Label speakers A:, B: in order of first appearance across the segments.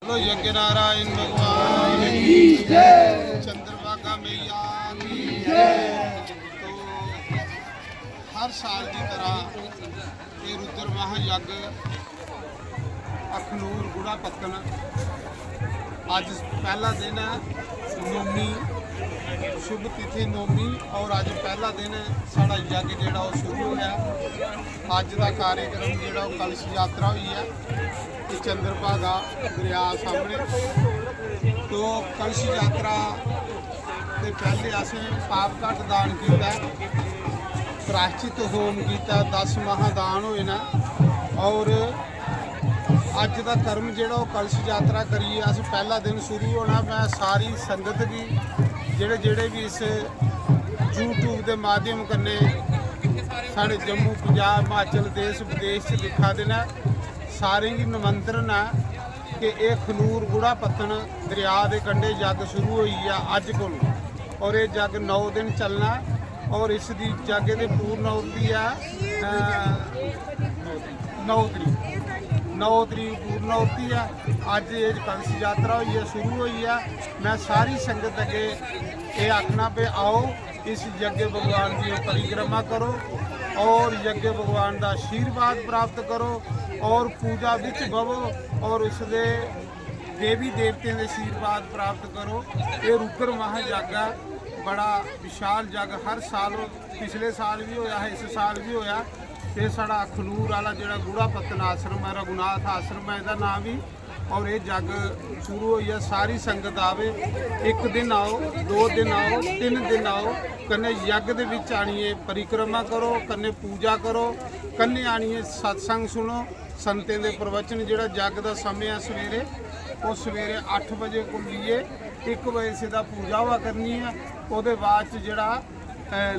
A: बोलो यज्ञ नारायण भगवान की जय, चंद्रभागा मैया की जय। तो हर साल की तरह ये रुद्र महायज्ञ अखनूर गुड़ा पत्तन अज पहला दिन है। नौमी शुभ तिथि नौमी और अज पहला दिन साड़ा यज्ञ जोड़ा शुरू होया। अज का कार्यक्रम जोड़ा कलश यात्रा हुई है कि चंद्रभागा दरिया सामने। तो कलश यात्रा के पहले असें पाप घट दान किया, प्रायश्चित होम किया, 10 महादान होए ना। और अज का कर्म जो कलश यात्रा करिए अस पहला दिन शुरू होना। मैं सारी संगत की जेड़े जेड़े भी इस यूट्यूब के माध्यम कन्ने साढ़े जम्मू पंजाब हिमाचल देश विदेश से दिखा देना, सारे की निमंत्रण है कि यह खनूर गुड़ा पत्तन दरिया के कंढे जग शुरू हुई है अज को। और ये जग 9 दिन चलना और इसकी जग की पूर्णाहुति है 9 तरीक पूर्णाहुति है। अज ये कलश यात्रा हुई है शुरू हुई है। मैं सारी संगत अगे ये आखना पे आओ इस यज्ञ भगवान की परिक्रमा करो और यज्ञ भगवान का आशीर्वाद प्राप्त करो और पूजा विच बवो और उसके देवी देवते के आशीर्वाद प्राप्त करो। ये रुद्र महायज्ञ बड़ा विशाल जग हर साल, पिछले साल भी होया है, इस साल भी होया। ये साड़ा अखनूर वाला जोड़ा गुड़ा पत्तन आश्रम है, रघुनाथ आश्रम है, इसका नाम भी। और ये जग शुरू हुई है। सारी संगत आवे, 1 दिन आओ, 2 दिन आओ, 3 दिन आओ, कन्ने यज्ञ दे विच आनिए, परिक्रमा करो, कन्ने पूजा करो, कन्ने आनिए सत्संग सुनो, संतें दे प्रवचन। जोड़ा जग का समय है सवेरे, वो सवेरे 8 बजे को लिए 1 बजे से पूजा हुआ करनी है। उसदे बाद जोड़ा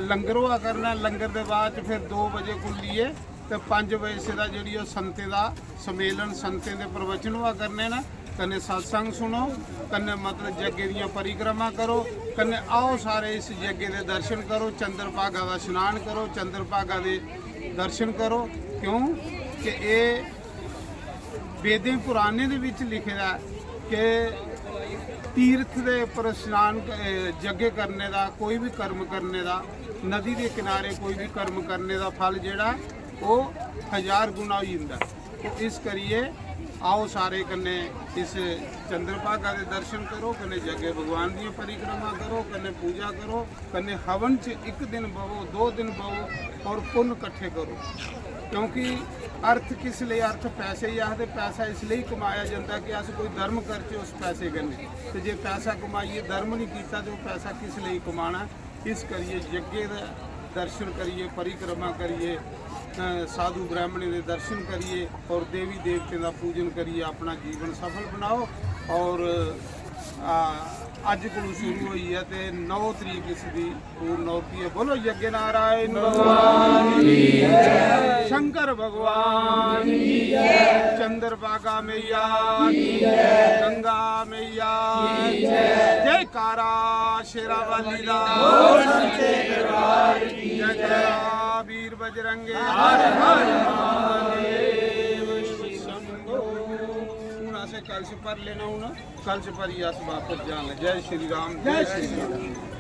A: लंगर हुआ करना, लंगर के बाद फिर 2 बजे को लिए तो 5 बजे से जी संतें का सम्मेलन, संतें के प्रवचन हुआ करने ना। कन्ने सत्संग सुनो, कन्ने मतलब यज्ञ दी परिक्रमा करो, कन्ने आओ सारे इस यज्ञ के दर्शन करो, चंद्रभागा का स्नान करो, चंद्रभागा के दर्शन करो। क्यों कि ये वेदें पुराने दे विच लिखा कि तीर्थ के उपर स्नान यज्ञ करने का, कोई भी कर्म करने का, नदी के किनारे कोई भी कर्म करने का फल जोड़ा वो 1000 गुना हो जाता। तो इस करिए आओ सारे कन्ने इस चंद्रभागा के दर्शन करो, कन्ने यज्ञ भगवान की परिक्रमा करो, कन्ने पूजा करो, कन्ने हवन च 1 दिन बवो, 2 दिन बवो और पुण्य इकट्ठे करो। क्योंकि अर्थ किस लिए, अर्थ पैसे ही आखते, पैसा इसलिए कमाया जाता कि अस कोई धर्म करके उस पैसे कन्ने। तो जे पैसा कमाइए धर्म नहीं किया तो पैसा किस लिए कमाना। इस करिए यज्ञ दर्शन करिए, परिक्रमा करिए, साधु ब्राह्मणी के दर्शन करिए और देवी देवते का पूजन करिए, अपना जीवन सफल बनाओ। और अज को शुरू हुई है तो 9 तरीक इसकी पूर्णाहुति है। बोलो यज्ञ नारायण भगवान की जय, शंकर भगवान की जय, चंद्रभागा मैया की जय, गंगा मैया की जय, जयकारा शेरावाली दा, जयकारा वीर बजरंगे, हर हर महादेव शंभो। से कलश पर लेना हूँ ना, कलश पर ही वापस जाना। जय श्री राम, जय श्री राम।